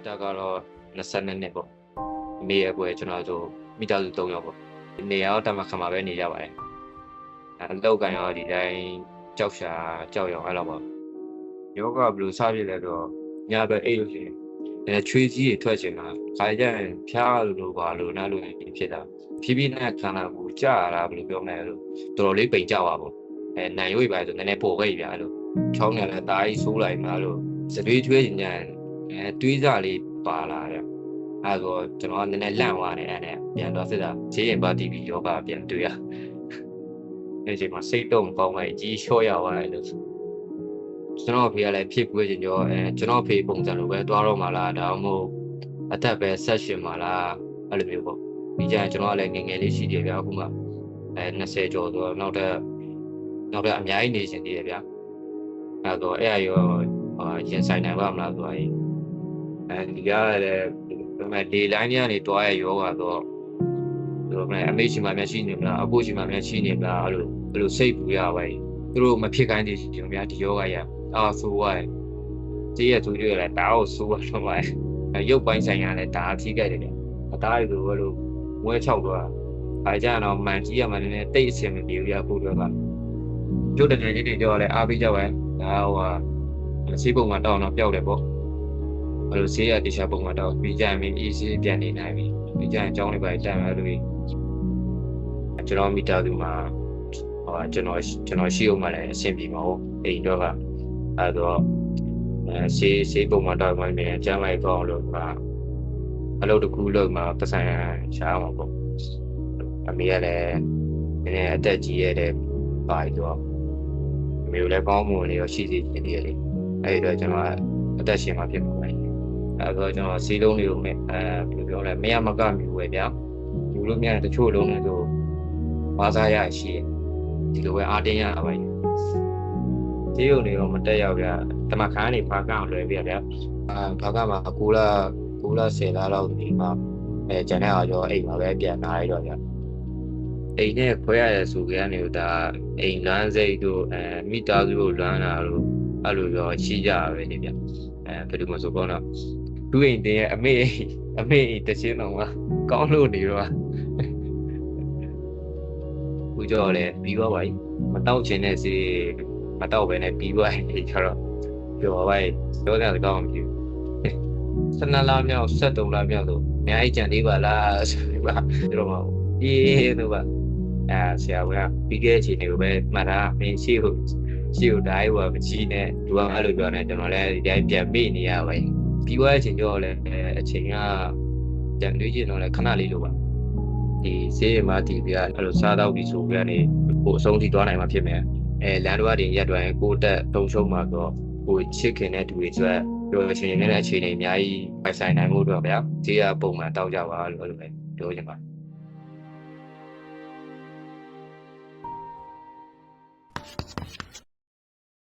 တာကတော့22နှစ်ပေါ့အမေရဲ့ဘွယ်ကျွန်တော်ဆိုမိသားစု3ယောက်ပေါ့နေရာတော့တမခါမှာပဲနေကြပါတယ်အလောက်ကန်ရောဒီတိုင်းကြောက်ရှာကြောက်ရောအဲ့လိုပေါ့ယောဂဘယ်လိုစပြည့်လဲတော့ညဘက်အိတ်လို့ရှိရင်ချွေးကြီးတွေထွက်ချင်တာခါကြရင်ဖျားလို့ပါလို့နားလို့ဖြစ်တာဖြည်းဖြည်းနဲ့ခန္ဓာကိုယ်ကြာတာဘယ်လိုပြောမလဲလို့တော်တော်လေးပိန်ကြပါပေါ့နိုင်ရွေးပါဆိုနည်းနည်းပေါ်ခဲ့ပြလို့ချောင်းနဲ့လည်းတားကြီးဆိုးလိုက်မှလို့စတွေးထွေးညံတွေးစားလေးပါလာတယ်အဲ့တော့ကျွန်တော်ကနည်းနည်းလန့်သွားတယ်အဲ့နဲ့ပြန်တော့စစ်တာဈေးရင်ပါတီဗီယောဂပြန်တွေ့ရအဲ့ဒီမှာစိတ်တော့ပေါင်းလိုက်ကြီးလျှော့ရသွားတယ်လို့ကျွန်တော်ဖေကလည်းဖြစ်ပွေးခြင်းကြောကျွန်တော်ဖေပုံစံလိုပဲတွားတော့မှလားဒါမှမဟုတ်အသက်ပဲဆက်ရှင်မှလားအဲ့လိုမျိုးပေါ့ဒီကြရင်ကျွန်တော်ကလည်းငငယ်လေးရှိတယ်ဗျာအခုမှ20ကျော်ဆိုတော့နောက်ထပ်အများကြီးနေရှင်သေးတယ်ဗျာအဲ့တော့အဲ့အရောရင်ဆိုင်နိုင်ပါမလားဆိုရင်ဒီကလည်းဒီမဲ့ဒီ line ကနေတွားရယောဂတော့ဒီမဲ့အမေရှိမှများရှိနေမလားအကိုရှိမှများရှိနေမလားအဲ့လိုစိတ်ပူရပါရင်သူတို့မဖြစ်ခိုင်းသေးရှင်ဗျာဒီယောဂရဆိုးရတယ်ဒီရသူတွေလည်းဒါအောင်ဆိုးရတော့ပါရုပ်ပိုင်းဆိုင်ရာလည်းဒါအထိခဲ့တယ်ဗျအသားတွေလိုလို့ဝဲချောက်တော့အားကြတော့မှန်ကြီးရမှလည်းတိတ်အဆင်မပြေဘူးရဖို့တော့ကကျုပ်တကယ်ကြီးတွေကြောလည်းအားပေးကြပါဒါဟိုစီးပုံမှာတောင်းတော့ပျောက်တယ်ပေါ့အဲ့လိုဈေးရတခြားပုံမှာတော့ပြီးကြရင်အေးဆေးပြန်နေနိုင်ပြီပြီးကြရင်အကြောင်းလေးပဲတန်ရလို့ကျွန်တော်မိသားစုမှာကျွန်တော်ရှိအောင်မှလည်းအဆင်ပြေမှာဟုတ်အိမ်တော့ကအဲ့တော့ဆေးပုံမှာတော့မှလည်းကျမ်းလိုက်ကောင်းလို့အလုပ်တစ်ခုလုပ်မှာပတ်ဆိုင်ရှားမှာပေါ့အမေကလည်းနည်းနည်းအသက်ကြီးရတဲ့ပါတော့အမေလည်းကောင်းမွန်လေးရောရှိသေးတယ်လေအဲ့တော့ကျွန်တော်အသက်ရှင်မှာဖြစ်မှာပဲအဲ့တော့ကျွန်တော်စီးလုံးလေးကိုဘယ်လိုပြောလဲမရမကမျိုးပဲဗျာလူလို့များတချို့လုံးတွေဆိုဘာသာရရှိတယ်ဒီလိုပဲအားတင်းရပါပဲဒီုံတွေတော့မတက်ရောက်ဗျာတမခန်းနေဘာကအောင်လွယ်ပြဗျာဘာကမှာ9လ10လလောက်ဒီမှာကျန်တဲ့အားရောအိမ်မှာပဲပြန်လာရတော့ဗျာအိမ်နဲ့ခွဲရတဲ့ဆိုကြနေတော့ဒါအိမ်လမ်းစိတ်တို့မိသားစုကိုလွမ်းတာလို့အဲ့လိုရောရှိကြပဲနေဗျာဘယ်လိုမှဆိုတော့သူ့အိမ်တင်ရဲ့အမေတချင်းတော်ကကောင်းလို့နေတော့ဦးကျော်လည်းပြီးသွားပါပြီမတောက်ချင်တဲ့စီမတောက်ပဲနဲ့ပြီးသွားပြီကျတော့ပြောပါပဲပြောတဲ့ကောင်းမဖြစ်12လမြောက်73လမြောက်ဆိုအများကြီးကြံသေးပါလားဆိုပြီးပါပြောတော့အေးတို့ပါဆရာကပြီးခဲ့တဲ့အချိန်တွေကိုပဲမှတ်တာမင်းရှိကိုတိုင်းဟိုမကြီးနဲ့သူကအဲ့လိုပြောနေကျွန်တော်လည်းဒီတိုင်းပြန်မေ့နေရပါပြီးသွားတဲ့အချိန်ကျော်လည်းအချိန်ကပြန်တွေးကြည့်တော့လည်းခဏလေးလိုပါဒီဆေးရမတီပြအဲ့လိုစားတော့ဒီဆိုပြနေဟိုအဆုံးထိသွားနိုင်မှာဖြစ်မယ်လမ်းတော်တင်ရက်တွင်ကိုတက်တုံးရှုံးမှာတော့ဟိုချစ်ခင်တဲ့သူတွေဆိုပြောအချိန်နဲ့အခြေအနေအများကြီးပိုင်ဆိုင်နိုင်မှုတော့ဗျာဈေးကပုံမှန်တောက်ကြပါလို့ပဲပြောချင်ပါတယ်